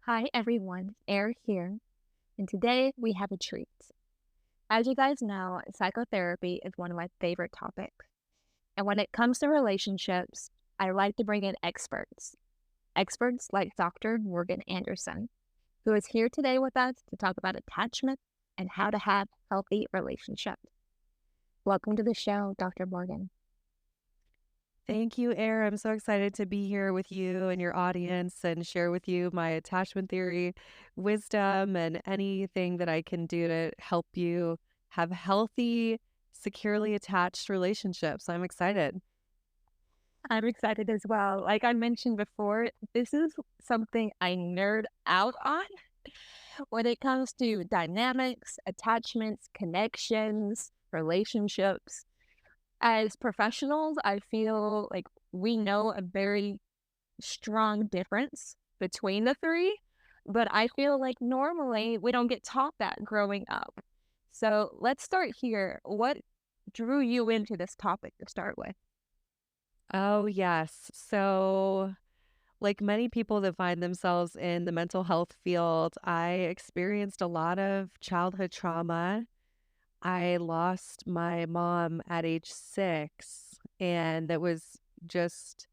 Hi everyone, Air here, and today we have a treat. As you guys know, psychotherapy is one of my favorite topics. And when it comes to relationships, I like to bring in experts like Dr. Morgan Anderson, who is here today with us to talk about attachment and how to have healthy relationships. Welcome to the show, Dr. Morgan. Thank you, Air. I'm so excited to be here with you and your audience and share with you my attachment theory, wisdom, and anything that I can do to help you have healthy, securely attached relationships. I'm excited. I'm excited as well. Like I mentioned before, this is something I nerd out on when it comes to dynamics, attachments, connections, relationships. As professionals, I feel like we know a very strong difference between the three, but I feel like normally we don't get taught that growing up. So let's start here. What drew you into this topic to start with? Oh, yes. So, like many people that find themselves in the mental health field, I experienced a lot of childhood trauma. I lost my mom at age 6, and that was just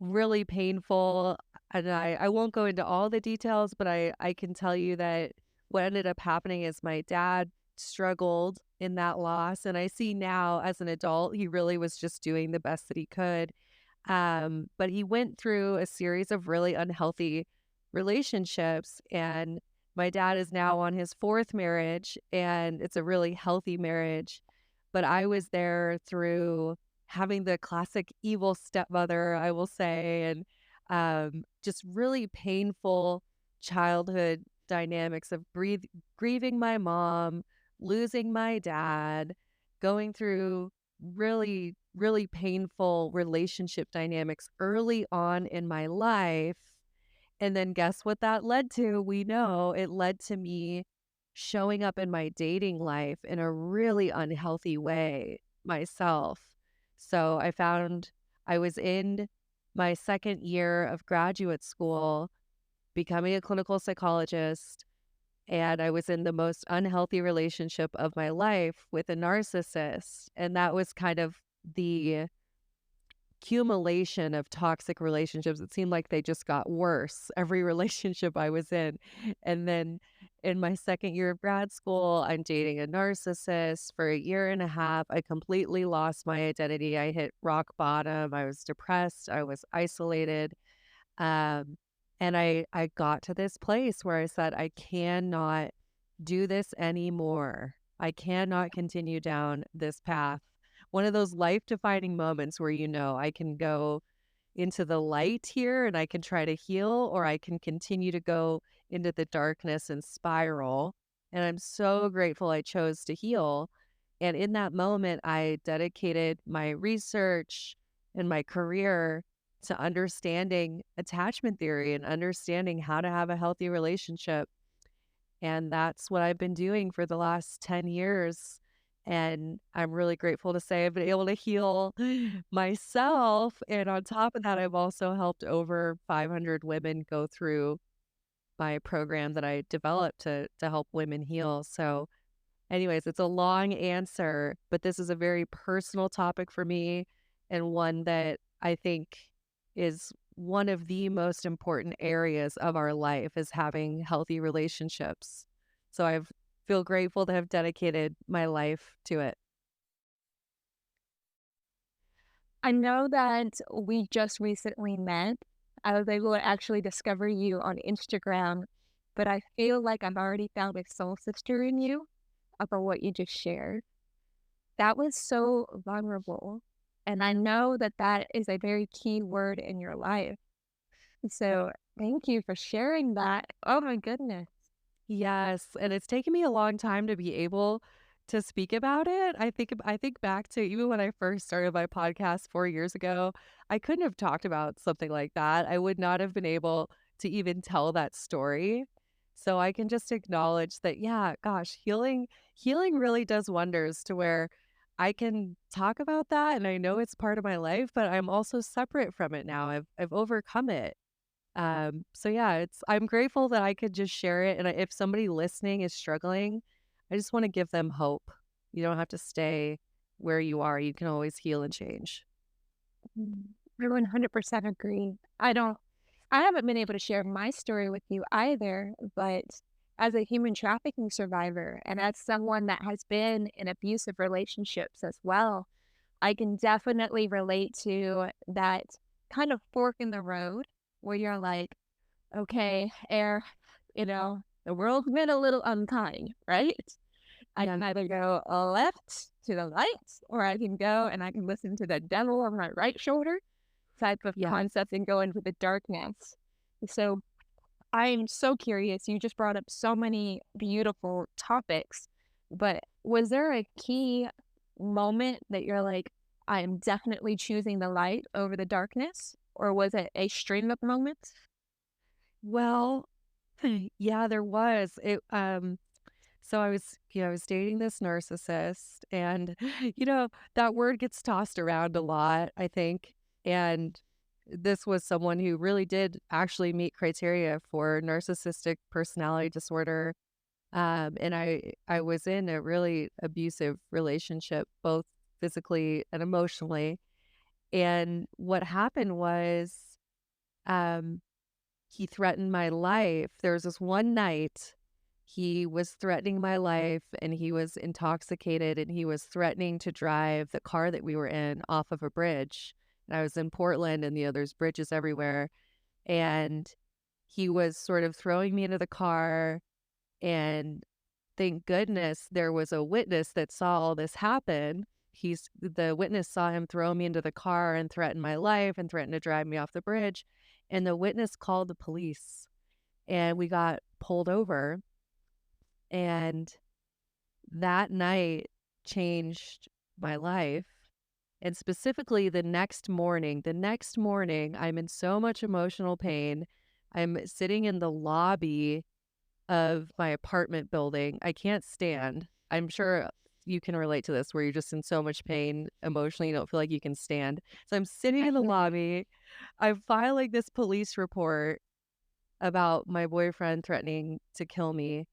really painful, and I won't go into all the details, but I can tell you that what ended up happening is my dad struggled in that loss, and I see now as an adult, he really was just doing the best that he could. But he went through a series of really unhealthy relationships, and my dad is now on his 4th marriage, and it's a really healthy marriage. But I was there through having the classic evil stepmother, I will say, and just really painful childhood dynamics of grieving my mom, losing my dad, going through really, really painful relationship dynamics early on in my life. And then guess what that led to? We know it led to me showing up in my dating life in a really unhealthy way myself. So I found I was in my second year of graduate school, becoming a clinical psychologist, and I was in the most unhealthy relationship of my life with a narcissist. And that was kind of the accumulation of toxic relationships. It seemed like they just got worse every relationship I was in. And then in my second year of grad school, I'm dating a narcissist for a year and a half. I completely lost my identity. I hit rock bottom. I was depressed. I was isolated. Um, and I got to this place where I said, I cannot do this anymore. I cannot continue down this path. One of those life defining moments where I can go into the light here and I can try to heal, or I can continue to go into the darkness and spiral. And I'm so grateful I chose to heal. And in that moment, I dedicated my research and my career to understanding attachment theory and understanding how to have a healthy relationship. And that's what I've been doing for the last 10 years. And I'm really grateful to say I've been able to heal myself. And on top of that, I've also helped over 500 women go through my program that I developed to help women heal. So, anyways, it's a long answer, but this is a very personal topic for me, and one that I think is one of the most important areas of our life is having healthy relationships. So I feel grateful to have dedicated my life to it. I know that we just recently met. I was able to actually discover you on Instagram, but I feel like I've already found a soul sister in you for what you just shared. That was so vulnerable. And I know that that is a very key word in your life. So thank you for sharing that. Oh my goodness. Yes, and it's taken me a long time to be able to speak about it. I think back to even when I first started my podcast 4 years ago, I couldn't have talked about something like that. I would not have been able to even tell that story. So I can just acknowledge that, yeah, gosh, healing really does wonders to where I can talk about that and I know it's part of my life, but I'm also separate from it now. I've overcome it. So yeah, I'm grateful that I could just share it. And if somebody listening is struggling, I just want to give them hope. You don't have to stay where you are. You can always heal and change. Mm, I 100% agree. I haven't been able to share my story with you either, but as a human trafficking survivor and as someone that has been in abusive relationships as well, I can definitely relate to that kind of fork in the road where you're like, okay, air, the world's been a little unkind, right? I can either go left to the light, or I can go and I can listen to the devil on my right shoulder type of Yeah. concept and go into the darkness. So I'm so curious. You just brought up so many beautiful topics, but was there a key moment that you're like, I am definitely choosing the light over the darkness? Or was it a string of moments? Well, yeah, there was. So I was dating this narcissist and that word gets tossed around a lot, I think. And this was someone who really did actually meet criteria for narcissistic personality disorder. And I was in a really abusive relationship, both physically and emotionally. And what happened was, um, he threatened my life. There was this one night he was threatening my life and he was intoxicated and he was threatening to drive the car that we were in off of a bridge. And I was in Portland and there's bridges everywhere. And he was sort of throwing me into the car. And thank goodness there was a witness that saw all this happen. The witness saw him throw me into the car and threaten my life and threaten to drive me off the bridge. And the witness called the police and we got pulled over. And that night changed my life. And specifically the next morning, I'm in so much emotional pain. I'm sitting in the lobby of my apartment building. I can't stand. I'm sure you can relate to this where you're just in so much pain emotionally, you don't feel like you can stand. So I'm sitting in the lobby. I'm filing this police report about my boyfriend threatening to kill me.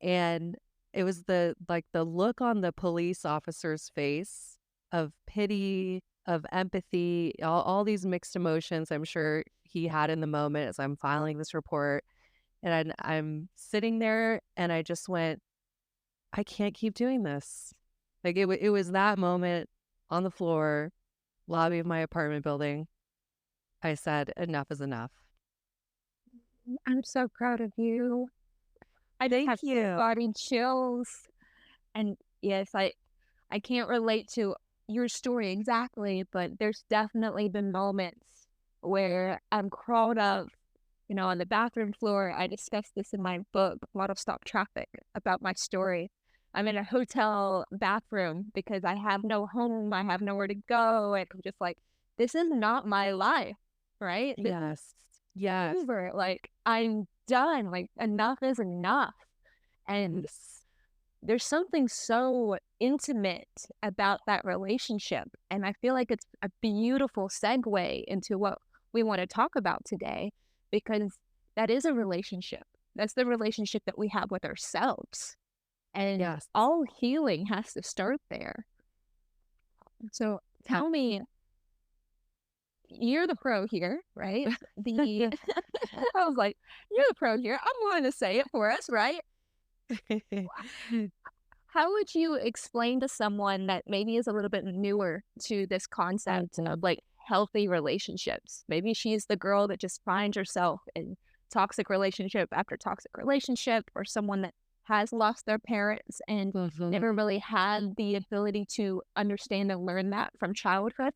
And it was the look on the police officer's face of pity, of empathy, all these mixed emotions I'm sure he had in the moment as I'm filing this report. And I'm sitting there and I just went, I can't keep doing this. Like it was that moment on the floor, lobby of my apartment building. I said, enough is enough. I'm so proud of you. I just have Thank you. body chills. And yes, I can't relate to your story exactly, but there's definitely been moments where I'm crawled up, on the bathroom floor. I discussed this in my book, Lotto Stop Traffic, about my story. I'm in a hotel bathroom because I have no home, I have nowhere to go, and I'm just like, this is not my life, right? This is Yes. Yes. over. Like, I'm done. Like, enough is enough. And Yes. there's something so intimate about that relationship. And I feel like it's a beautiful segue into what we want to talk about today, because that is a relationship. That's the relationship that we have with ourselves. And Yes. all healing has to start there. So tell me, you're the pro here, right? The I was like, you're the pro here. I'm willing to say it for us, right? How would you explain to someone that maybe is a little bit newer to this concept of like healthy relationships? Maybe she's the girl that just finds herself in toxic relationship after toxic relationship, or someone that has lost their parents and Mhm. never really had the ability to understand and learn that from childhood.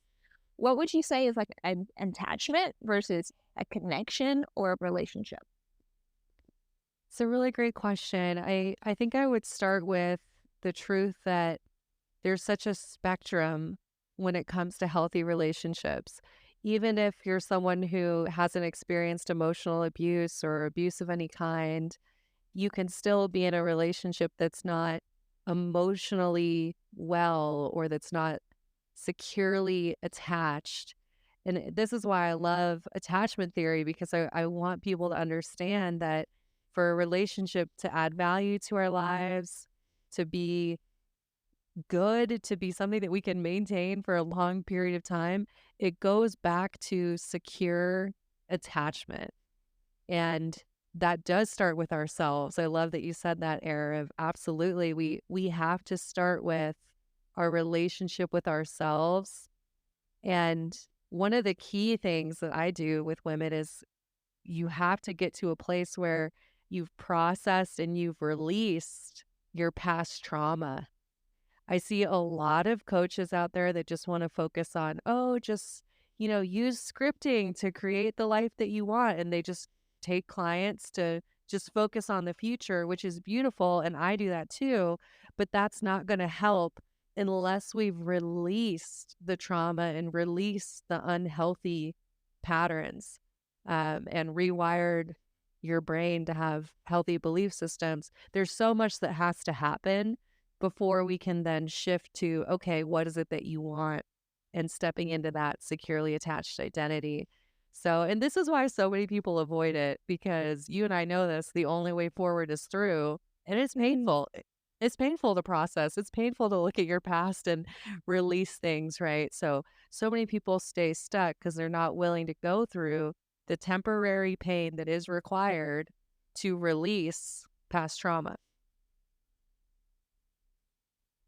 What would you say is like an attachment versus a connection or a relationship? It's a really great question. I think I would start with the truth that there's such a spectrum when it comes to healthy relationships. Even if you're someone who hasn't experienced emotional abuse or abuse of any kind, you can still be in a relationship that's not emotionally well or that's not securely attached. And this is why I love attachment theory, because I want people to understand that for a relationship to add value to our lives, to be good, to be something that we can maintain for a long period of time, it goes back to secure attachment. And that does start with ourselves. I love that you said that, Arif. Absolutely. We have to start with our relationship with ourselves. And one of the key things that I do with women is you have to get to a place where you've processed and you've released your past trauma. I see a lot of coaches out there that just want to focus on, oh, just, use scripting to create the life that you want. And they just take clients to just focus on the future, which is beautiful. And I do that too. But that's not going to help unless we've released the trauma and released the unhealthy patterns, and rewired your brain to have healthy belief systems. There's so much that has to happen before we can then shift to, okay, what is it that you want? And stepping into that securely attached identity. So, and this is why so many people avoid it, because you and I know this, the only way forward is through, and it's painful. It's painful to process. It's painful to look at your past and release things, right? So many people stay stuck because they're not willing to go through the temporary pain that is required to release past trauma.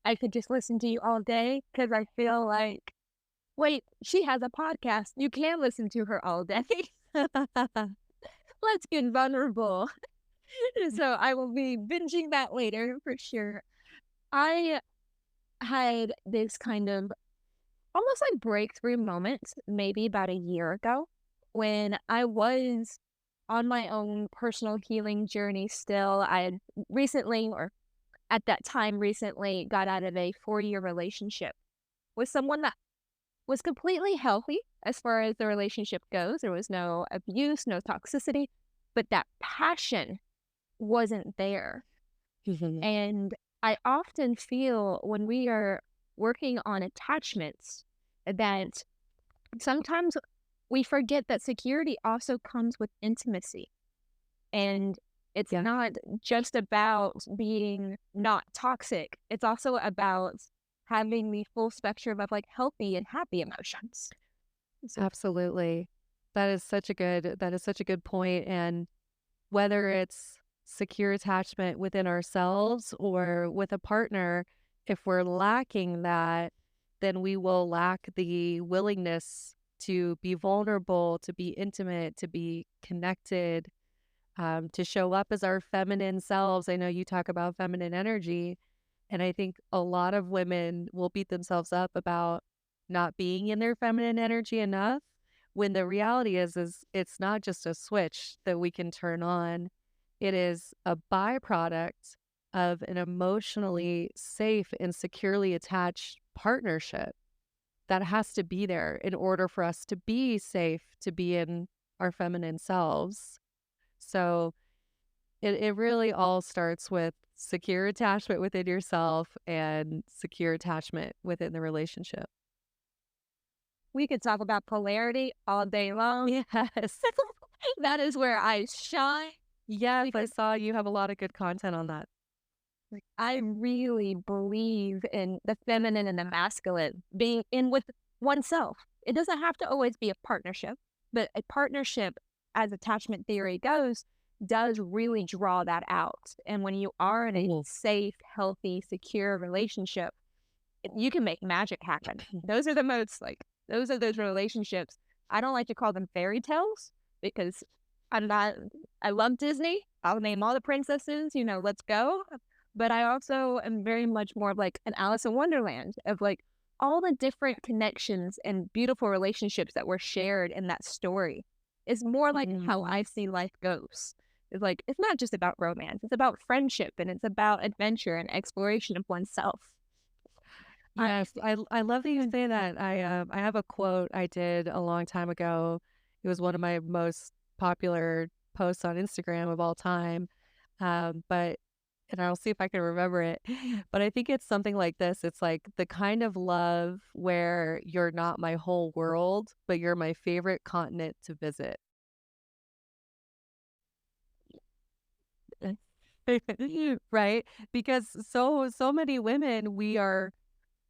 I could just listen to you all day because I feel like, wait, she has a podcast. You can listen to her all day. Let's get vulnerable. So I will be binging that later for sure. I had this kind of almost like breakthrough moment maybe about a year ago when I was on my own personal healing journey still. I had recently, or at that time recently, got out of a 4-year relationship with someone that was completely healthy as far as the relationship goes. There was no abuse, no toxicity, but that passion wasn't there. And I often feel when we are working on attachments that sometimes we forget that security also comes with intimacy. And it's not just about being not toxic. It's also about having the full spectrum of like healthy and happy emotions. So, Absolutely. That is such a good point. And whether it's secure attachment within ourselves or with a partner, if we're lacking that, then we will lack the willingness to be vulnerable, to be intimate, to be connected, to show up as our feminine selves. I know you talk about feminine energy, and I think a lot of women will beat themselves up about not being in their feminine energy enough, when the reality is it's not just a switch that we can turn on. It is a byproduct of an emotionally safe and securely attached partnership that has to be there in order for us to be safe, to be in our feminine selves. So it really all starts with secure attachment within yourself and secure attachment within the relationship. we could talk about polarity all day long. Yes. That is where I shine. Yes, I saw you have a lot of good content on that. Like, I really believe in the feminine and the masculine being in with oneself. It doesn't have to always be a partnership, but a partnership, as attachment theory goes, does really draw that out. And when you are in a safe, healthy, secure relationship, you can make magic happen. Those are the most those are those relationships. I don't like to call them fairy tales because I love Disney. I'll name all the princesses, let's go. But I also am very much more of like an Alice in Wonderland of like all the different connections and beautiful relationships that were shared in that story. Is more like how I see life goes. It's like, it's not just about romance. It's about friendship, and it's about adventure and exploration of oneself. Yes, I love that you say that. I have a quote I did a long time ago. It was one of my most popular posts on Instagram of all time. But and I'll see if I can remember it. But I think it's something like this. It's like the kind of love where you're not my whole world, but you're my favorite continent to visit. Right? Because so many women, we are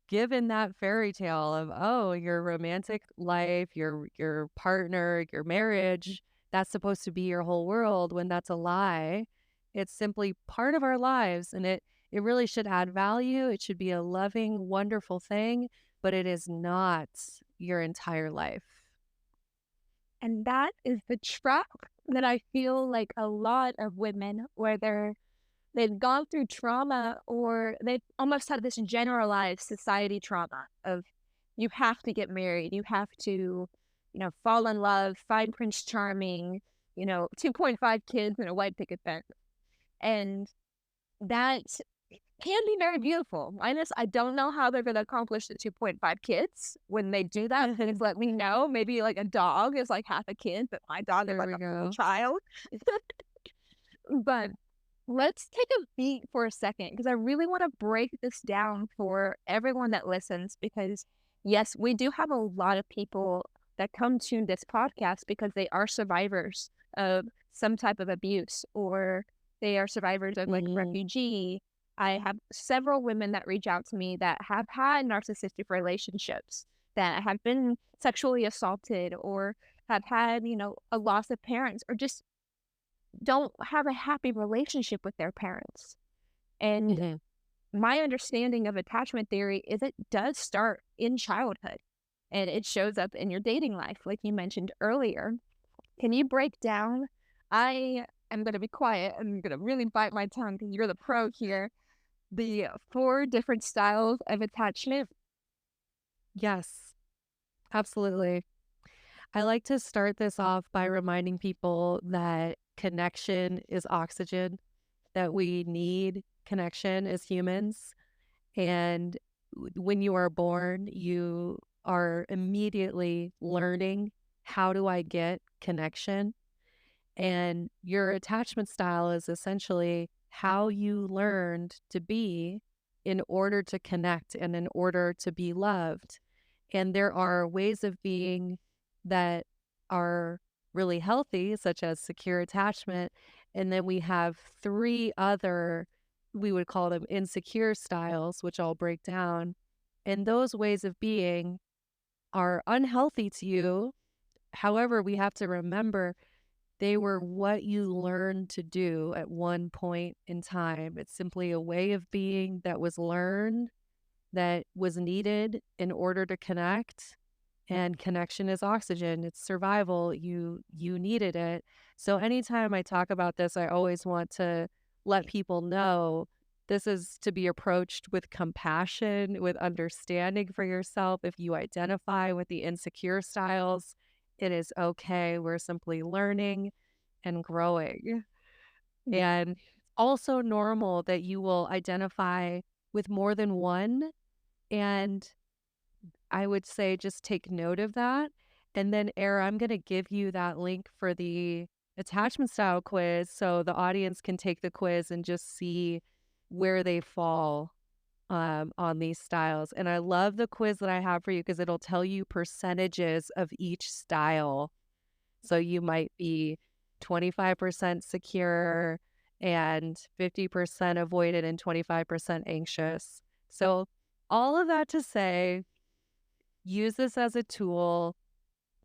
given that fairy tale of, oh, your romantic life, your partner, your marriage, that's supposed to be your whole world, when that's a lie. It's simply part of our lives, and it really should add value. It should be a loving, wonderful thing, but it is not your entire life. And that is the trap that I feel like a lot of women, whether they've gone through trauma or they've almost had this generalized society trauma of you have to get married, you have to, fall in love, find Prince Charming, 2.5 kids and a white picket fence. And that can be very beautiful. Minus, I don't know how they're going to accomplish the 2.5 kids. When they do that, please let me know. Maybe like a dog is like half a kid, but my dog is There like we a full go. child. But let's take a beat for a second because I really want to break this down for everyone that listens. Because, yes, we do have a lot of people that come to this podcast because they are survivors of some type of abuse or they are survivors of like Mhm. refugee. I have several women that reach out to me that have had narcissistic relationships, that have been sexually assaulted or have had, a loss of parents or just don't have a happy relationship with their parents. And Mhm. my understanding of attachment theory is it does start in childhood and it shows up in your dating life, like you mentioned earlier. Can you break down? I am going to be quiet. I'm going to really bite my tongue because you're the pro here. The four different styles of attachment. Yes, absolutely. I like to start this off by reminding people that connection is oxygen, that we need connection as humans. And when you are born, you are immediately learning, how do I get connection? And your attachment style is essentially how you learned to be in order to connect and in order to be loved. And there are ways of being that are really healthy, such as secure attachment. And then we have three other, we would call them insecure styles, which I'll break down. And those ways of being are unhealthy to you. However, we have to remember they were what you learned to do at one point in time. It's simply a way of being that was learned, that was needed in order to connect. And connection is oxygen. It's survival. You needed it. So anytime I talk about this, I always want to let people know this is to be approached with compassion, with understanding for yourself. If you identify with the insecure styles, it is okay. We're simply learning and growing. And also normal that you will identify with more than one. And I would say just take note of that. And then, Era, I'm going to give you that link for the attachment style quiz so the audience can take the quiz and just see where they fall on these styles. And I love the quiz that I have for you because it'll tell you percentages of each style. So you might be 25% secure and 50% avoided and 25% anxious. So all of that to say, use this as a tool.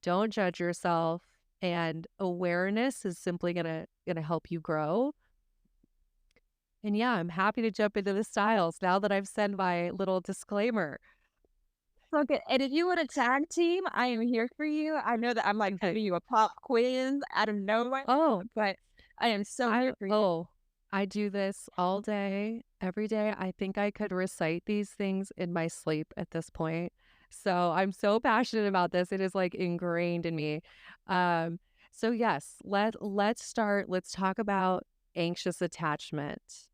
Don't judge yourself. And awareness is simply gonna help you grow. And yeah, I'm happy to jump into the styles now that I've said my little disclaimer. Okay, and if you want a tag team, I am here for you. I know that I'm like Okay. giving you a pop quiz out of nowhere, Oh, but I am so here for you. I do this all day, every day. I think I could recite these things in my sleep at this point. So I'm so passionate about this. It is like ingrained in me. Um, so yes, let's start. Let's talk about anxious attachment.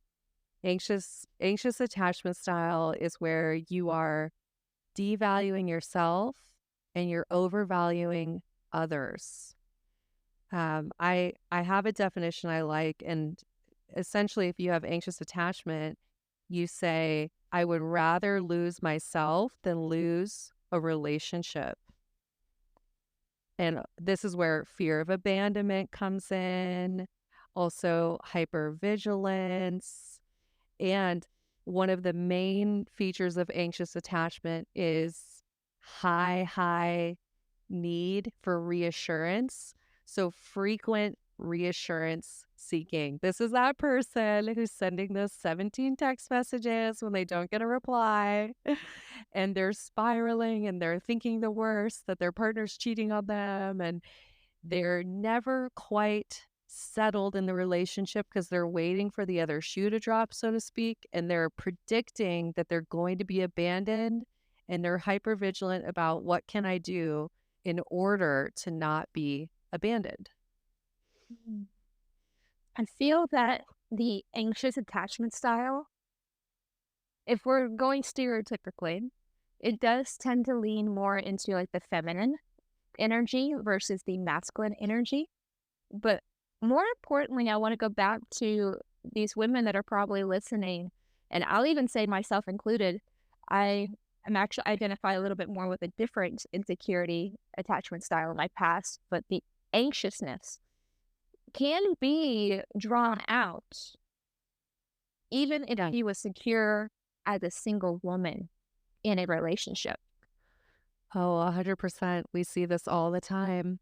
Anxious attachment style is where you are devaluing yourself and you're overvaluing others. I have a definition I like, and essentially, if you have anxious attachment, you say, I would rather lose myself than lose a relationship. And this is where fear of abandonment comes in, also hypervigilance. And one of the main features of anxious attachment is high need for reassurance. So frequent reassurance seeking. This is that person who's sending those 17 text messages when they don't get a reply and they're spiraling and they're thinking the worst, that their partner's cheating on them, and they're never quite settled in the relationship because they're waiting for the other shoe to drop, so to speak, and they're predicting that they're going to be abandoned, and they're hyper vigilant about what can I do in order to not be abandoned. Mm. I feel that the anxious attachment style, if we're going stereotypically, it does tend to lean more into like the feminine energy versus the masculine energy. But more importantly, I want to go back to these women that are probably listening, and I'll even say myself included. I am actually identify a little bit more with a different insecurity attachment style in my past, but the anxiousness can be drawn out even if he was secure as a single woman in a relationship. Oh, 100%. We see this all the time,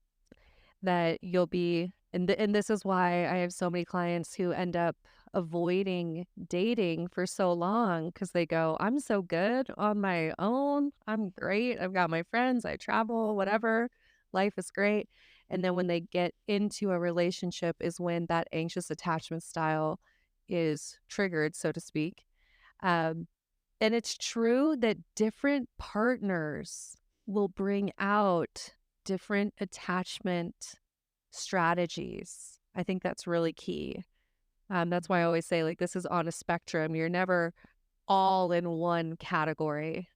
that you'll be, and this is why I have so many clients who end up avoiding dating for so long because they go, I'm so good on my own. I'm great. I've got my friends. I travel, whatever. Life is great. And then when they get into a relationship is when that anxious attachment style is triggered, so to speak. Um, and it's true that different partners will bring out different attachment strategies. I think that's really key. That's why I always say, like, this is on a spectrum. You're never all in one category.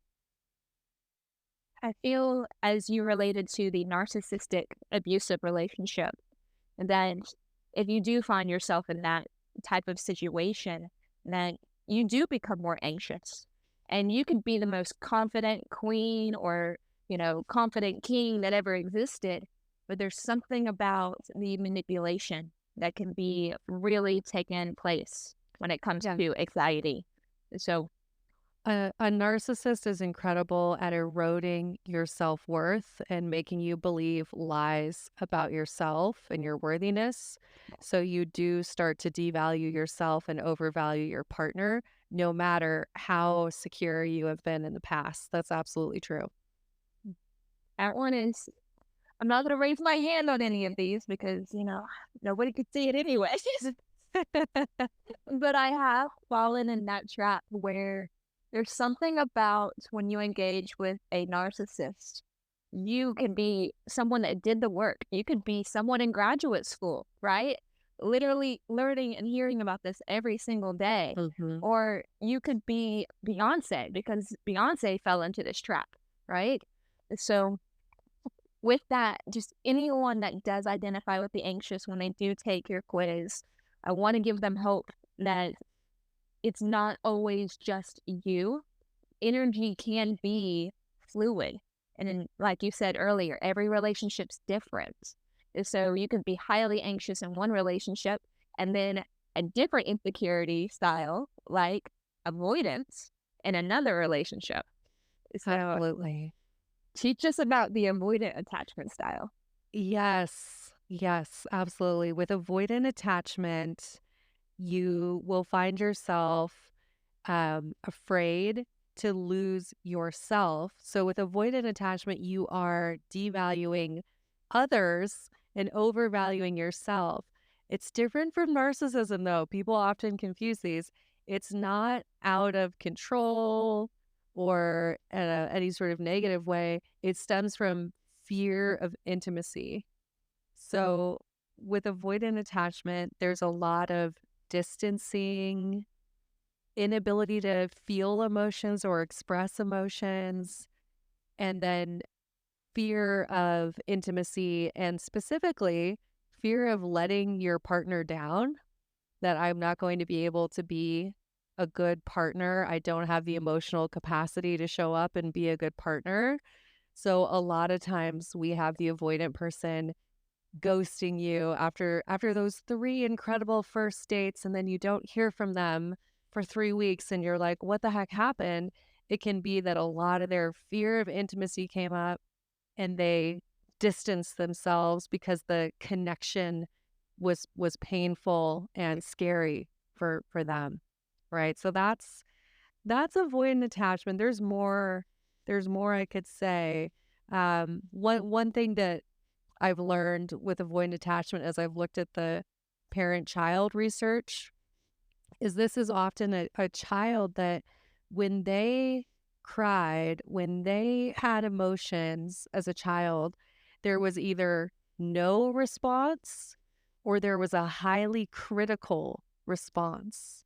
I feel as you related to the narcissistic abusive relationship, that if you do find yourself in that type of situation, then you do become more anxious. And you could be the most confident queen or, confident king that ever existed. But there's something about the manipulation that can be really taken place when it comes Yeah. to anxiety. So, A narcissist is incredible at eroding your self-worth and making you believe lies about yourself and your worthiness. So you do start to devalue yourself and overvalue your partner, no matter how secure you have been in the past. That's absolutely true. that one is, I'm not going to raise my hand on any of these because, nobody could see it anyway. But I have fallen in that trap where there's something about when you engage with a narcissist. You can be someone that did the work. You could be someone in graduate school, right? Literally learning and hearing about this every single day. Hmm. Or you could be Beyonce because Beyonce fell into this trap, right? So with that, just anyone that does identify with the anxious when they do take your quiz, I want to give them hope that it's not always just you. Energy can be fluid. And then, like you said earlier, every relationship's different. And so you can be highly anxious in one relationship and then a different insecurity style, like avoidance, in another relationship. So Absolutely. teach us about the avoidant attachment style. Yes. Yes, absolutely. With avoidant attachment, you will find yourself afraid to lose yourself. So with avoidant attachment, you are devaluing others and overvaluing yourself. It's different from narcissism, though. People often confuse these. It's not out of control or any sort of negative way. It stems from fear of intimacy. So with avoidant attachment, there's a lot of distancing, inability to feel emotions or express emotions, and then fear of intimacy, and specifically fear of letting your partner down. that I'm not going to be able to be a good partner. I don't have the emotional capacity to show up and be a good partner. So a lot of times we have the avoidant person ghosting you after those 3 incredible first dates, and then you don't hear from them for 3 weeks and you're like, "What the heck happened?" It can be that a lot of their fear of intimacy came up and they distanced themselves because the connection was painful and scary for them, right? So that's avoidant attachment. There's more I could say. One thing that I've learned with avoidant attachment as I've looked at the parent-child research is this is often a child that when they cried, when they had emotions as a child, there was either no response or there was a highly critical response.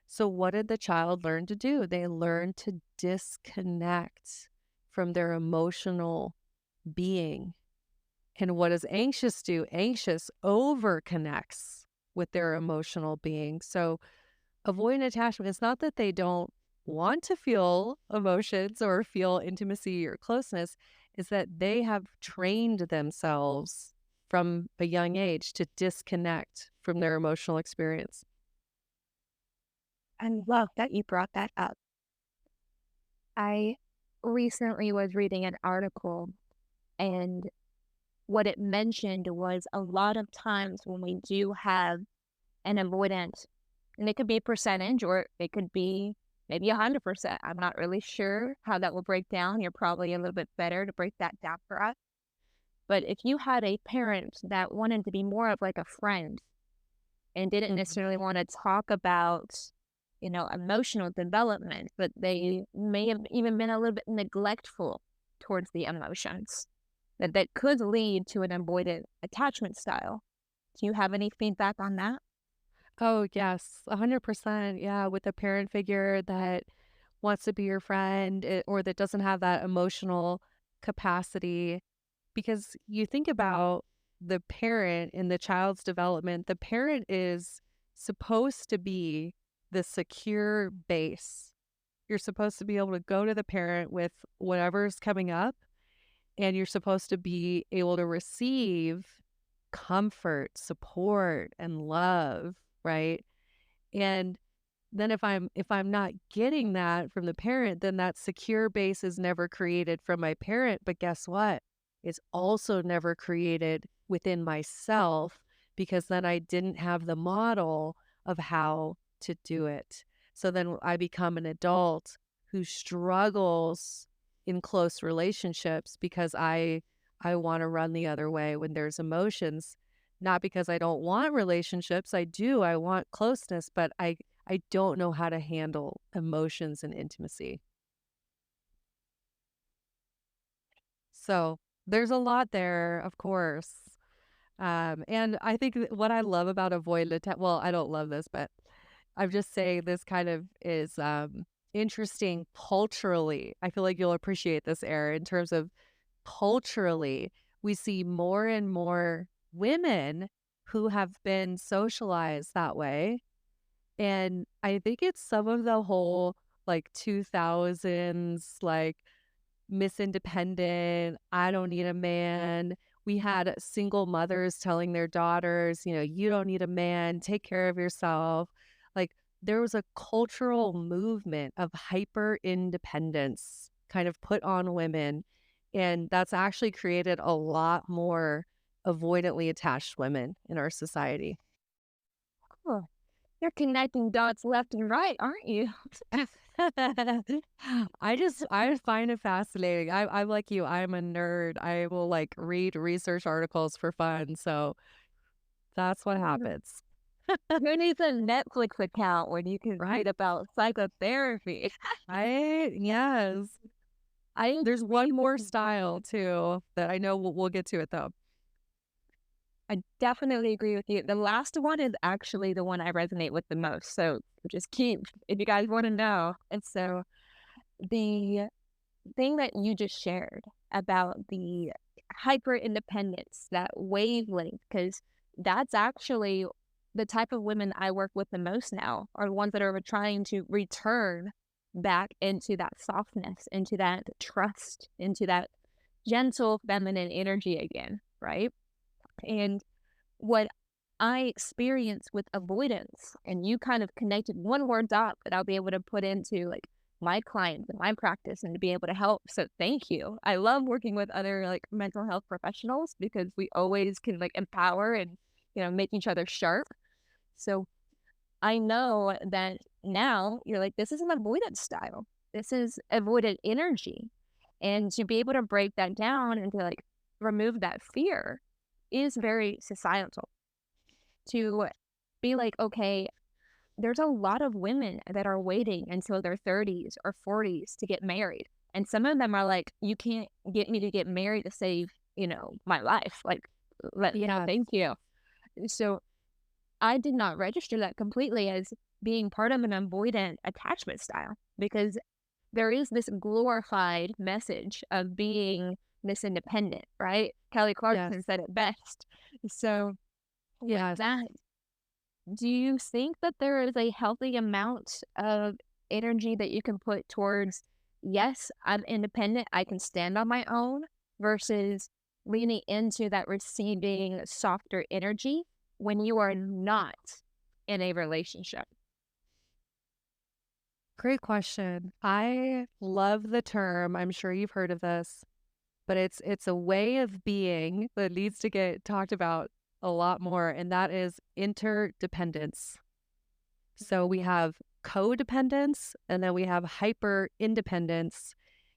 So, what did the child learn to do? They learned to disconnect from their emotional being. And what does anxious do? Anxious over connects with their emotional being. So, avoidant attachment, it's not that they don't want to feel emotions or feel intimacy or closeness, is that they have trained themselves from a young age to disconnect from their emotional experience. I love that you brought that up. I recently was reading an article, and what it mentioned was a lot of times when we do have an avoidant, and it could be a percentage or it could be maybe 100%. I'm not really sure how that will break down. You're probably a little bit better to break that down for us. But if you had a parent that wanted to be more of like a friend and didn't Mhm. necessarily want to talk about, emotional development, but they may have even been a little bit neglectful towards the emotions, that could lead to an avoidant attachment style. Do you have any feedback on that? Oh, yes, 100%. Yeah, with a parent figure that wants to be your friend or that doesn't have that emotional capacity. Because you think about the parent in the child's development, the parent is supposed to be the secure base. You're supposed to be able to go to the parent with whatever's coming up, and you're supposed to be able to receive comfort, support, and love, right? And then if I'm not getting that from the parent, then that secure base is never created from my parent. But guess what? It's also never created within myself because then I didn't have the model of how to do it. So then I become an adult who struggles in close relationships because I want to run the other way when there's emotions, not because I don't want relationships. I do. I want closeness, but I don't know how to handle emotions and intimacy. So there's a lot there, of course. And I think what I love about avoidant well, I don't love this, but I'm just saying this kind of is interesting culturally. I feel like you'll appreciate this, Erin, in terms of culturally, we see more and more women who have been socialized that way. And I think it's some of the whole like 2000s, like Miss Independent, I don't need a man. We had single mothers telling their daughters, you don't need a man, take care of yourself. Like there was a cultural movement of hyper independence kind of put on women. And that's actually created a lot more avoidantly attached women in our society. Oh, you're connecting dots left and right, aren't you? I find it fascinating. I'm like you. I'm a nerd. I will like read research articles for fun. So that's what happens. Who needs a Netflix account when you can Right. read about psychotherapy? Right. Yes. I There's one more style too that I know we'll get to it though. I definitely agree with you. The last one is actually the one I resonate with the most. So just keep, if you guys want to know. And so the thing that you just shared about the hyper independence, that wavelength, because that's actually the type of women I work with the most now are the ones that are trying to return back into that softness, into that trust, into that gentle feminine energy again, right? And what I experience with avoidance, and you kind of connected one word dot that I'll be able to put into like my clients and my practice and to be able to help. So thank you. I love working with other like mental health professionals because we always can like empower and, make each other sharp. So I know that now you're like, this is an avoidance style. This is avoidant energy. And to be able to break that down and to like remove that fear is very societal. To be like, okay, there's a lot of women that are waiting until their 30s or 40s to get married. And some of them are like, you can't get me to get married to save, my life. Like, Yes. thank you. So I did not register that completely as being part of an avoidant attachment style because there is this glorified message of being this independent, right? Kelly Yes. Clarkson said it best. So with Yes. that, do you think that there is a healthy amount of energy that you can put towards, yes, I'm independent, I can stand on my own, versus leaning into that receiving softer energy when you are not in a relationship? Great question. I love the term. I'm sure you've heard of this, but it's a way of being that needs to get talked about a lot more, and that is interdependence. So we have codependence and then we have hyper independence.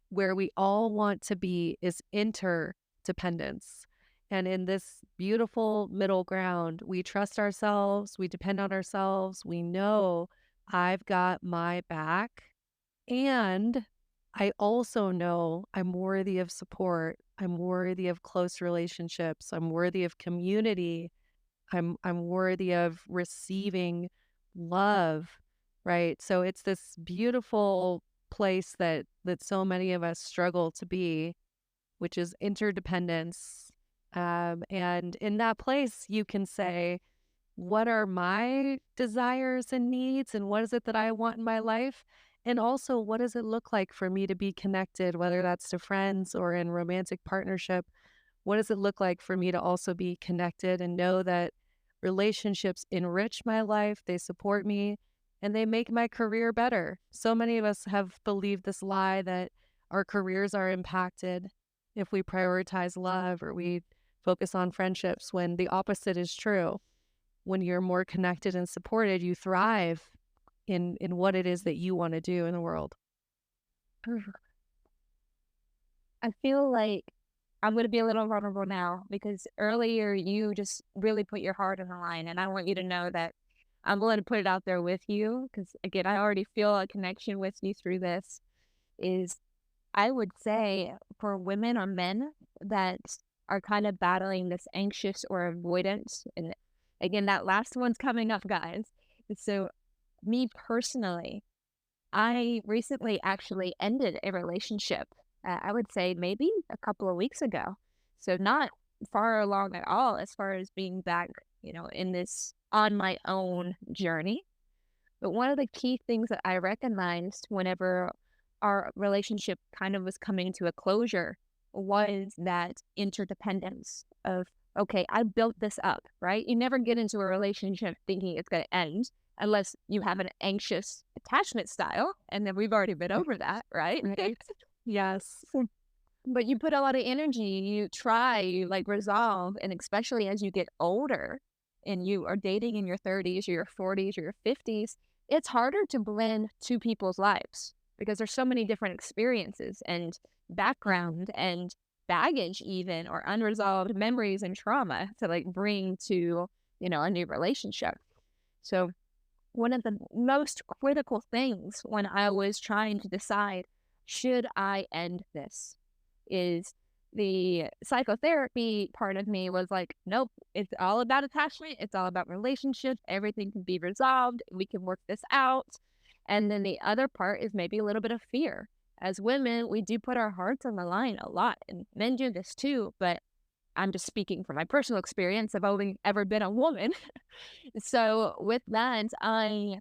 Where we all want to be is interdependence. And in this beautiful middle ground, we trust ourselves, we depend on ourselves, we know I've got my back. And I also know I'm worthy of support. I'm worthy of close relationships. I'm worthy of community. I'm worthy of receiving love, right? So it's this beautiful place that so many of us struggle to be, which is interdependence. And in that place, you can say, what are my desires and needs, and what is it that I want in my life? And also, what does it look like for me to be connected, whether that's to friends or in romantic partnership? What does it look like for me to also be connected and know that relationships enrich my life, they support me, and they make my career better? So many of us have believed this lie that our careers are impacted if we prioritize love or we focus on friendships, when the opposite is true. When you're more connected and supported, you thrive in what it is that you want to do in the world. I feel like I'm going to be a little vulnerable now because earlier you just really put your heart on the line. And I want you to know that I'm willing to put it out there with you because, again, I already feel a connection with you through this. Is I would say for women or men that are kind of battling this anxious or avoidance, and again, that last one's coming up, guys. So, me personally, I recently actually ended a relationship. I would say maybe a couple of weeks ago. So, not far along at all as far as being back, in this on my own journey. But one of the key things that I recognized whenever our relationship kind of was coming to a closure was that interdependence of, okay, I built this up, right? You never get into a relationship thinking it's going to end unless you have an anxious attachment style. And then we've already been over that, right? Right. Yes. But you put a lot of energy, you try, you like resolve, and especially as you get older and you are dating in your 30s or your 40s or your 50s, it's harder to blend two people's lives because there's so many different experiences and background and baggage even or unresolved memories and trauma to like bring to, a new relationship. So one of the most critical things when I was trying to decide, should I end this? Is the psychotherapy part of me was like, nope, it's all about attachment. It's all about relationships. Everything can be resolved. We can work this out. And then the other part is maybe a little bit of fear. As women, we do put our hearts on the line a lot, and men do this too. But I'm just speaking from my personal experience. I've only ever been a woman. So with that, I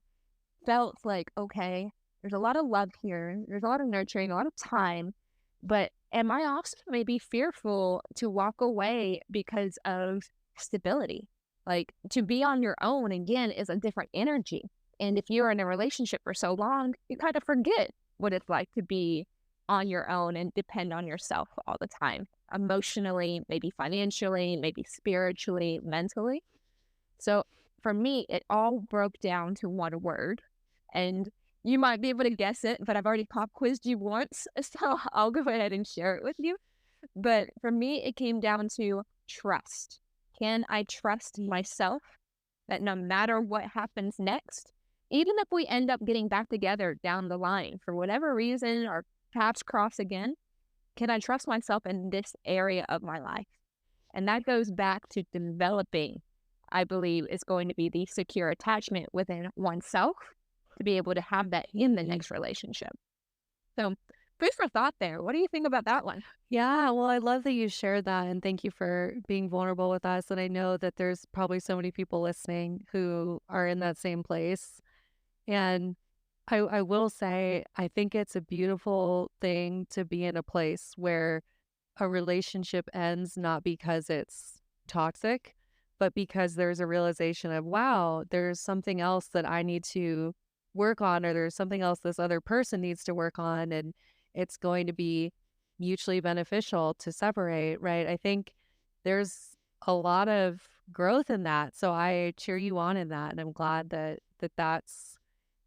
felt like, okay, there's a lot of love here. There's a lot of nurturing, a lot of time. But am I also maybe fearful to walk away because of stability? Like to be on your own again is a different energy. And if you're in a relationship for so long, you kind of forget what it's like to be on your own and depend on yourself all the time, emotionally, maybe financially, maybe spiritually, mentally. So for me, it all broke down to one word. And you might be able to guess it, but I've already pop quizzed you once. So I'll go ahead and share it with you. But for me, it came down to trust. Can I trust myself that no matter what happens next, even if we end up getting back together down the line for whatever reason or paths cross again, can I trust myself in this area of my life? And that goes back to developing, I believe, is going to be the secure attachment within oneself to be able to have that in the next relationship. So, food for thought there. What do you think about that one? Yeah, well, I love that you shared that and thank you for being vulnerable with us. And I know that there's probably so many people listening who are in that same place. And I will say, I think it's a beautiful thing to be in a place where a relationship ends not because it's toxic, but because there's a realization of, wow, there's something else that I need to work on, or there's something else this other person needs to work on. And it's going to be mutually beneficial to separate, right? I think there's a lot of growth in that. So I cheer you on in that. And I'm glad that's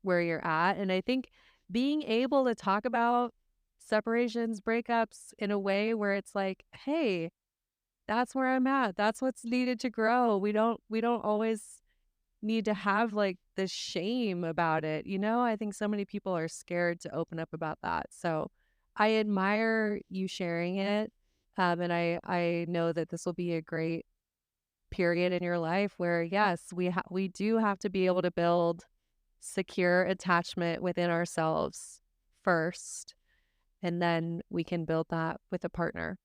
where you're at. And I think being able to talk about separations, breakups in a way where it's like, hey, that's where I'm at. That's what's needed to grow. We don't always need to have like this shame about it. I think so many people are scared to open up about that. So I admire you sharing it. And I know that this will be a great period in your life where yes, we do have to be able to build secure attachment within ourselves first, and then we can build that with a partner.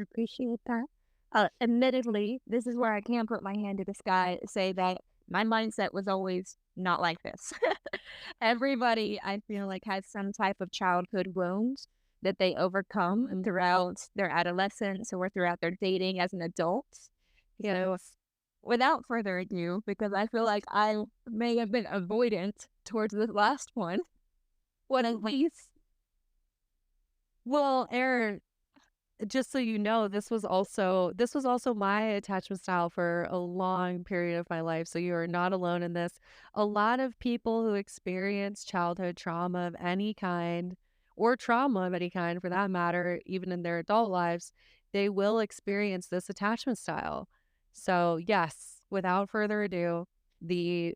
Appreciate that. Admittedly, this is where I can put my hand to the sky and say that my mindset was always not like this. Everybody, I feel like, has some type of childhood wounds that they overcome throughout their adolescence or throughout their dating as an adult. So, Yes. without further ado, because I feel like I may have been avoidant towards this last one, what at least, Well, Erin, just so you know, this was also my attachment style for a long period of my life. So you are not alone in this. A lot of people who experience childhood trauma of any kind, or trauma of any kind for that matter, even in their adult lives, they will experience this attachment style. So yes, without further ado, the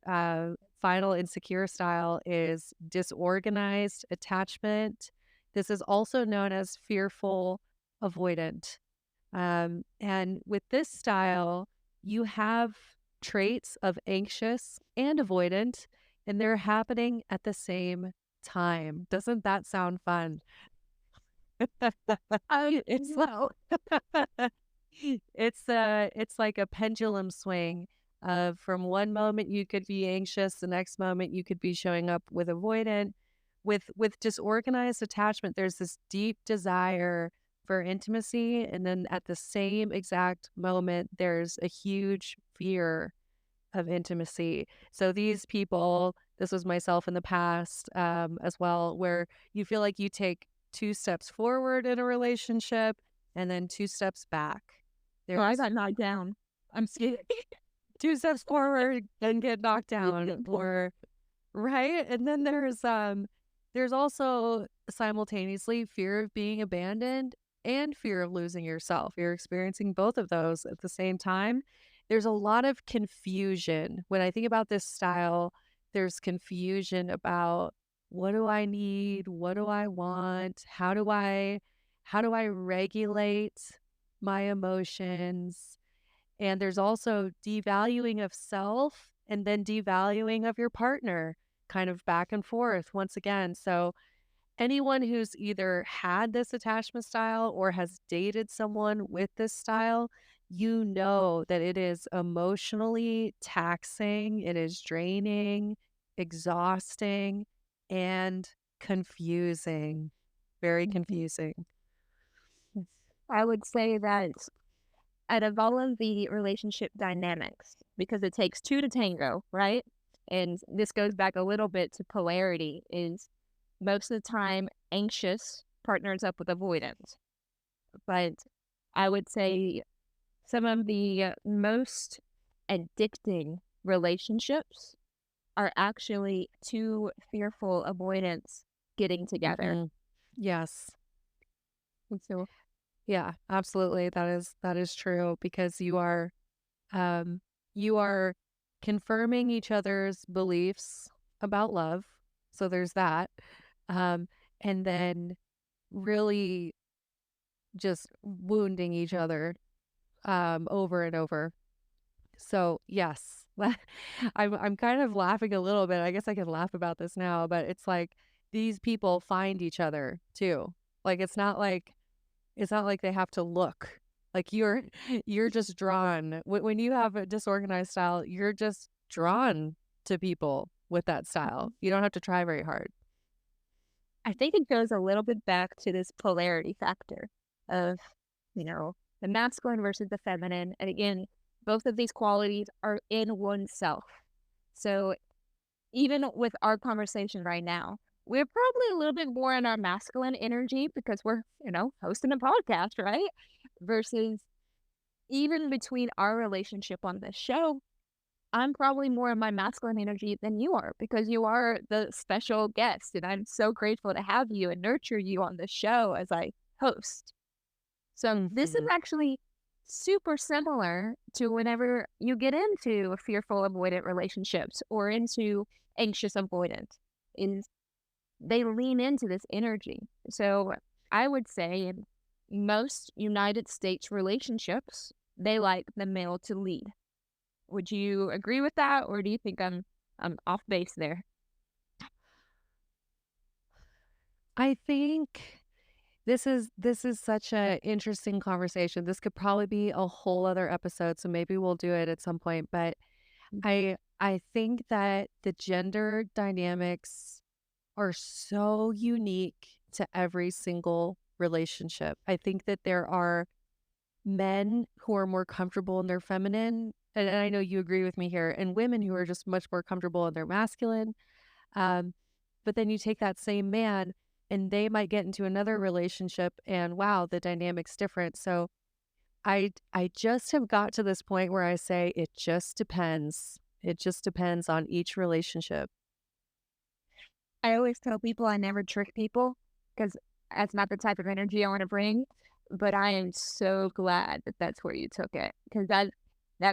final insecure style is disorganized attachment. This is also known as fearful avoidant. And with this style, you have traits of anxious and avoidant, and they're happening at the same time. Doesn't that sound fun? It's like well, it's like a pendulum swing. From one moment you could be anxious, the next moment you could be showing up with avoidant. With disorganized attachment, there's this deep desire for intimacy, and then at the same exact moment, there's a huge fear of intimacy. So these people, this was myself in the past as well, where you feel like you take two steps forward in a relationship and then two steps back. oh, I There's got knocked down. I'm scared. two steps forward and get knocked down, or right. And then there's also simultaneously fear of being abandoned and fear of losing yourself. You're experiencing both of those at the same time. There's a lot of confusion. When I think about this style, there's confusion about, what do I need? What do I want? How do I regulate my emotions? And there's also devaluing of self and then devaluing of your partner, kind of back and forth once again. So anyone who's either had this attachment style or has dated someone with this style, you know that it is emotionally taxing, it is draining, exhausting, and confusing. Very Mhm. confusing. I would say that out of all of the relationship dynamics, because it takes two to tango, right? And this goes back a little bit to polarity, is most of the time anxious partners up with avoidant. But I would say some of the most addicting relationships are actually two fearful avoidants getting together. Hmm. Yes. And so, Yeah, absolutely. That is true because um you are confirming each other's beliefs about love. So there's that. Um and then really just wounding each other over and over. So, yes. I'm kind of laughing a little bit. I guess I can laugh about this now, but it's like these people find each other too. Like it's not like they have to look. Like you're just drawn. When you have a disorganized style, you're just drawn to people with that style. You don't have to try very hard. I think it goes a little bit back to this polarity factor of, you know, the masculine versus the feminine. And again, both of these qualities are in oneself. So even with our conversation right now, we're probably a little bit more in our masculine energy because we're, hosting a podcast, right? Versus even between our relationship on this show, I'm probably more in my masculine energy than you are because you are the special guest. And I'm so grateful to have you and nurture you on the show as I host. So this is Mhm. actually super similar to whenever you get into fearful avoidant relationships or into anxious avoidant. Is they lean into this energy. So I would say in most United States relationships, they like the male to lead. Would you agree with that, or do you think I'm off base there? I think this is such a interesting conversation. This could probably be a whole other episode, so maybe we'll do it at some point, but I think that the gender dynamics are so unique to every single relationship. I think that there are men who are more comfortable in their feminine, and I know you agree with me here, and women who are just much more comfortable in their masculine. Um, but then you take that same man and they might get into another relationship and wow, the dynamic's different. So I just have got to this point where I say it just depends. It just depends on each relationship. I always tell people I never trick people because that's not the type of energy I want to bring. But I am so glad that that's where you took it because that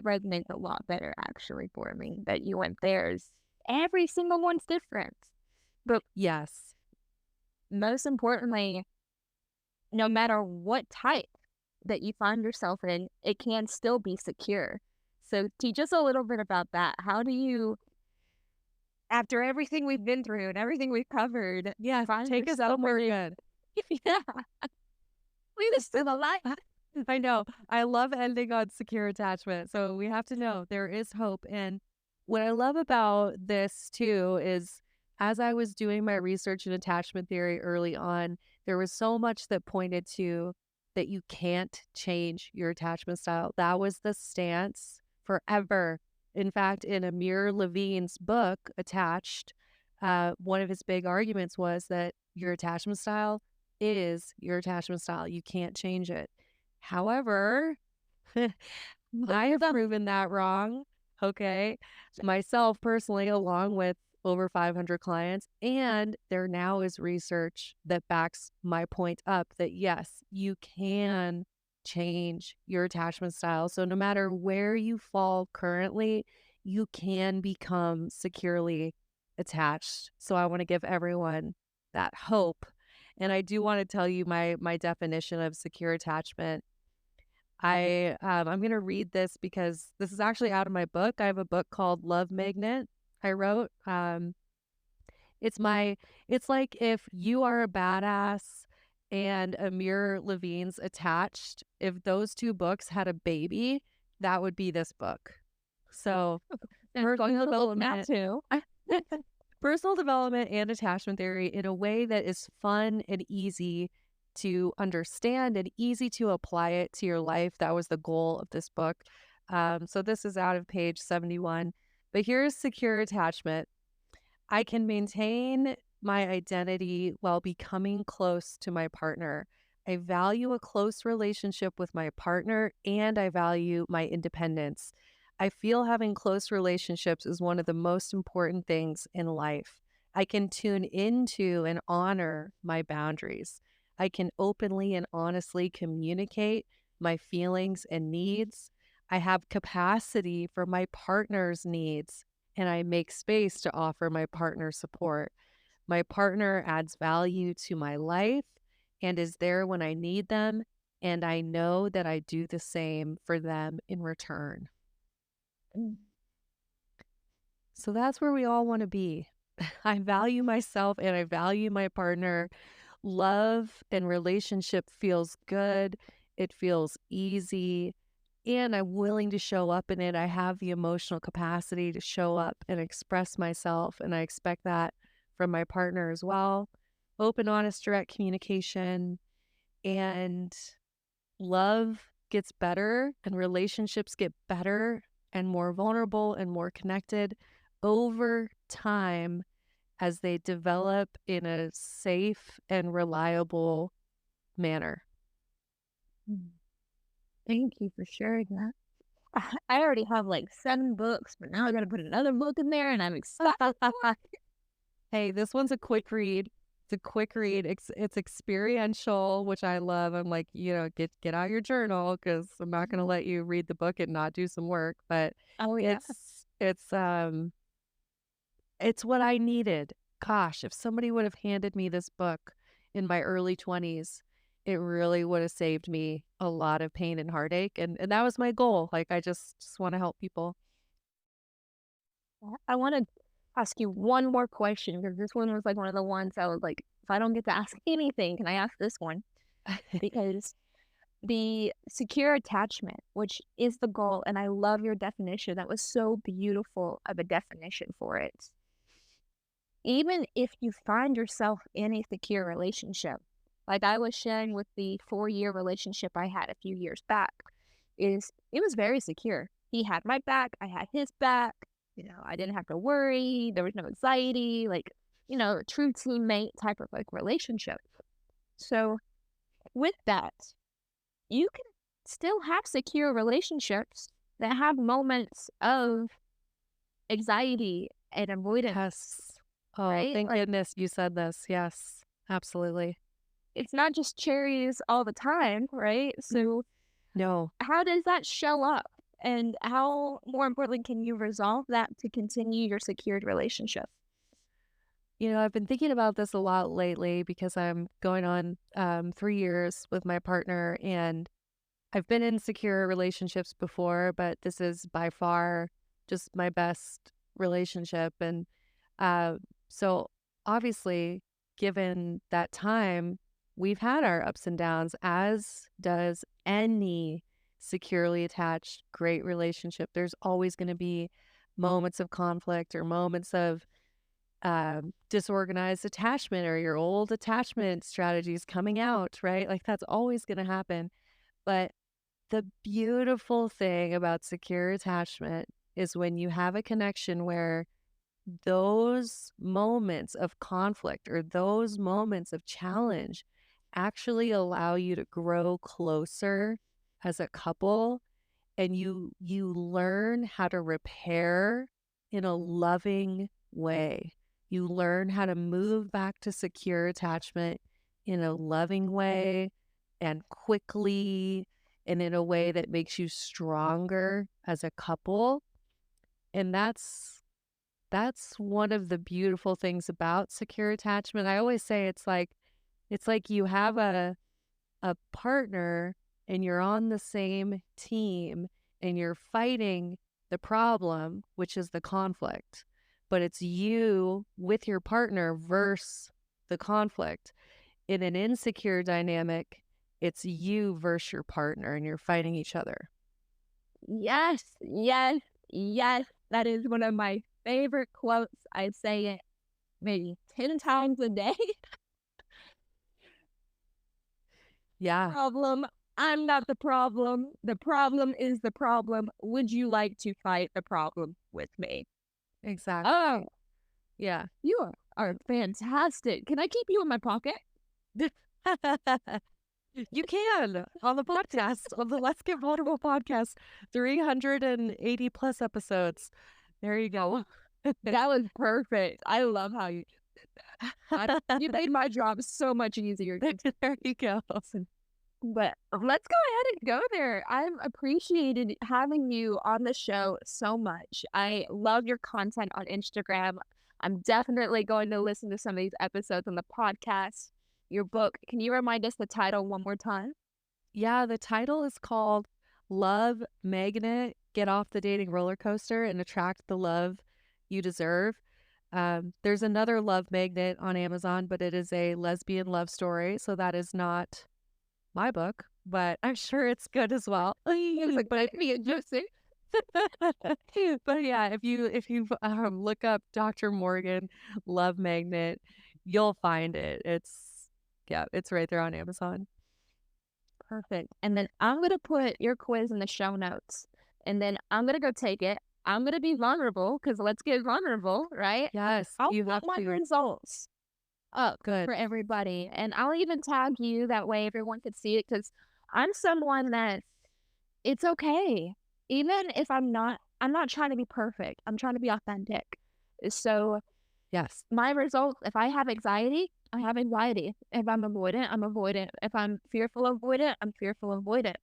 resonates a lot better actually for me. That you went there's every single one's different. But Yes. most importantly, no matter what type that you find yourself in, it can still be secure. So teach us a little bit about that. How do you, after everything we've been through and everything we've covered, Yes. find Take us yourself somewhere in good. yeah, lead us to the light. I know. I love ending on secure attachment. So we have to know there is hope. And what I love about this too is as I was doing my research in attachment theory early on, there was so much that pointed to that you can't change your attachment style. That was the stance forever. In fact, in Amir Levine's book, Attached, one of his big arguments was that your attachment style is your attachment style. You can't change it. However, I have proven that wrong. Okay. Myself personally, along with over 500 clients. And there now is research that backs my point up that yes, you can change your attachment style. So no matter where you fall currently, you can become securely attached. So I want to give everyone that hope. And I do want to tell you my definition of secure attachment. I'm gonna read this because this is actually out of my book. I have a book called Love Magnet I wrote. It's my it's like if You Are a Badass and Amir Levine's attached, if those 2 books had a baby, that would be this book. So, And going personal a little nap development too. personal development and attachment theory in a way that is fun and easy to understand and easy to apply it to your life. That was the goal of this book. So this is out of page 71. But here's secure attachment. I can maintain my identity while becoming close to my partner. I value a close relationship with my partner and I value my independence. I feel having close relationships is one of the most important things in life. I can tune into and honor my boundaries. I can openly and honestly communicate my feelings and needs. I have capacity for my partner's needs and I make space to offer my partner support. My partner adds value to my life and is there when I need them, and I know that I do the same for them in return. Mm. So that's where we all want to be. I value myself and I value my partner. Love and relationship feels good. It feels easy. And I'm willing to show up in it. I have the emotional capacity to show up and express myself. And I expect that from my partner as well. Open, honest, direct communication. And love gets better and relationships get better and more vulnerable and more connected over time as they develop in a safe and reliable manner. Mm. Thank you for sharing that. I already have like 7 books, but now I gotta put another book in there and I'm excited. Hey, this one's a quick read. It's a quick read. It's experiential, which I love. I'm like, get out your journal because I'm not going to let you read the book and not do some work. But Oh, yeah. it's it's um it's what I needed. Gosh, if somebody would have handed me this book in my early 20s, it really would have saved me a lot of pain and heartache. And that was my goal. Like I just want to help people. I wanna ask you one more question because this one was, like, one of the ones I was like, "If I don't get to ask anything, can I ask this one?" Because the secure attachment, which is the goal, and I love your definition, that was so beautiful of a definition for it. Even if you find yourself in a secure relationship, like I was sharing with the 4-year relationship I had a few years back, is it was very secure. He had my back, I had his back. I didn't have to worry. There was no anxiety, like, a true teammate type of like relationship. So with that, you can still have secure relationships that have moments of anxiety and avoidance, Yes. Oh, right? thank Like goodness you said this. Yes, absolutely. it's not just cherries all the time, right? So No. how does that show up? And how, more importantly, can you resolve that to continue your secured relationship? I've been thinking about this a lot lately because I'm going on 3 years with my partner, and I've been in secure relationships before, but this is by far just my best relationship. And uh, so, obviously, given that time, we've had our ups and downs, as does any securely attached great relationship. There's always going to be moments of conflict or moments of disorganized attachment or your old attachment strategies coming out, right? Like that's always going to happen. But the beautiful thing about secure attachment is when you have a connection where those moments of conflict or those moments of challenge actually allow you to grow closer as a couple, and you learn how to repair in a loving way. You learn how to move back to secure attachment in a loving way and quickly and in a way that makes you stronger as a couple. And that's one of the beautiful things about secure attachment. I always say it's like you have a partner and you're on the same team and you're fighting the problem, which is the conflict. but it's you with your partner versus the conflict. In an insecure dynamic, it's you versus your partner and you're fighting each other. Yes, yes, yes. That is one of my favorite quotes. I say it maybe 10 times a day. Yeah, Problem. I'm not the problem. The problem is the problem. Would you like to fight the problem with me? exactly. Oh, Yeah. are fantastic. Can I keep you in my pocket? You can on the podcast, on the Let's Get Vulnerable podcast, 380 plus episodes. There you go. That was perfect. I love how you did that. You made my job so much easier. There you go. But let's go ahead and go there. I've appreciated having you on the show so much. I love your content on Instagram. I'm definitely going to listen to some of these episodes on the podcast. Your book, can you remind us the title one more time? Yeah, the title is called Love Magnet, Get Off the Dating Roller Coaster and Attract the Love You Deserve. There's another Love Magnet on Amazon, but it is a lesbian love story. So that is not my book, but I'm sure it's good as well. It was like, but it'd be interesting. But yeah, if you look up Dr. Morgan Love Magnet, you'll find it. It's right there on Amazon. Perfect. And then I'm going to put your quiz in the show notes. And then I'm going to go take it. I'm going to be vulnerable because let's get vulnerable, right? Yes, I'll you put have my to. results up Good. for everybody. And I'll even tag you that way everyone could see it because I'm someone that it's okay. Even if I'm not trying to be perfect. I'm trying to be authentic. So Yes. my results, if I have anxiety, I have anxiety. If I'm avoidant, I'm avoidant. If I'm fearful avoidant, I'm fearful avoidant.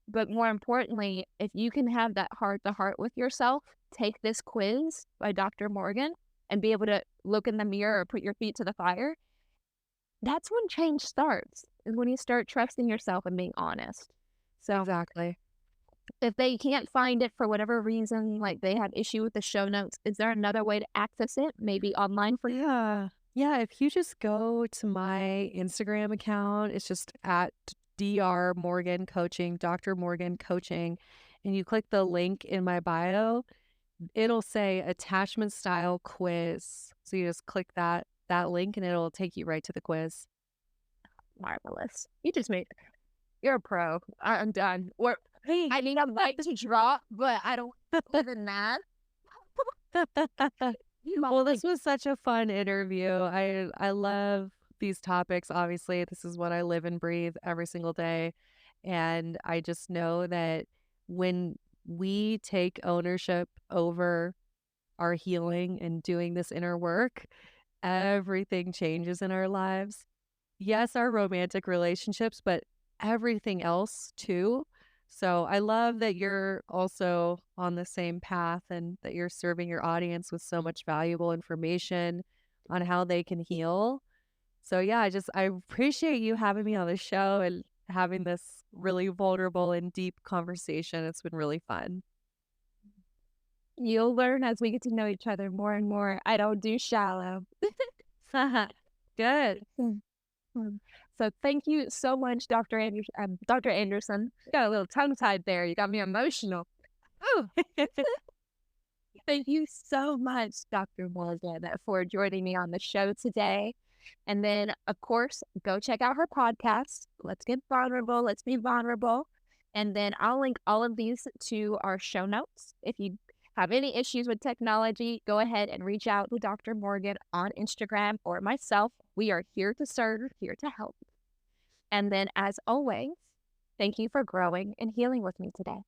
But more importantly, if you can have that heart to heart with yourself, take this quiz by Dr. Morgan and be able to look in the mirror or put your feet to the fire, that's when change starts, is when you start trusting yourself and being honest. So Exactly. if they can't find it for whatever reason, like they have issue with the show notes, is there another way to access it? Maybe online for you? Yeah. Yeah, if you just go to my Instagram account, it's just at Dr. Morgan Coaching, Dr. Morgan Coaching, and you click the link in my bio, it'll say attachment style quiz. So you just click that link and it'll take you right to the quiz. Marvelous. You just made You're a pro. I'm done. Or Hey. I need a mic to drop, but I don't live in that. Well, this was such a fun interview. I love these topics. Obviously, this is what I live and breathe every single day. And I just know that when we take ownership over our healing and doing this inner work, everything changes in our lives. Yes, our romantic relationships, but everything else too. So I love that you're also on the same path and that you're serving your audience with so much valuable information on how they can heal. So yeah, I appreciate you having me on the show and having this really vulnerable and deep conversation. It's been really fun. You'll learn as we get to know each other more and more. I don't do shallow. Good. Mm. So thank you so much, Dr. Anderson. Dr. Anderson. You got a little tongue tied there. You got me emotional. Oh, thank you so much, Dr. Morgan, for joining me on the show today. And then, of course, go check out her podcast. Let's get vulnerable. Let's be vulnerable. And then I'll link all of these to our show notes. If you have any issues with technology, go ahead and reach out to Dr. Morgan on Instagram or myself. We are here to serve, here to help. And then, as always, thank you for growing and healing with me today.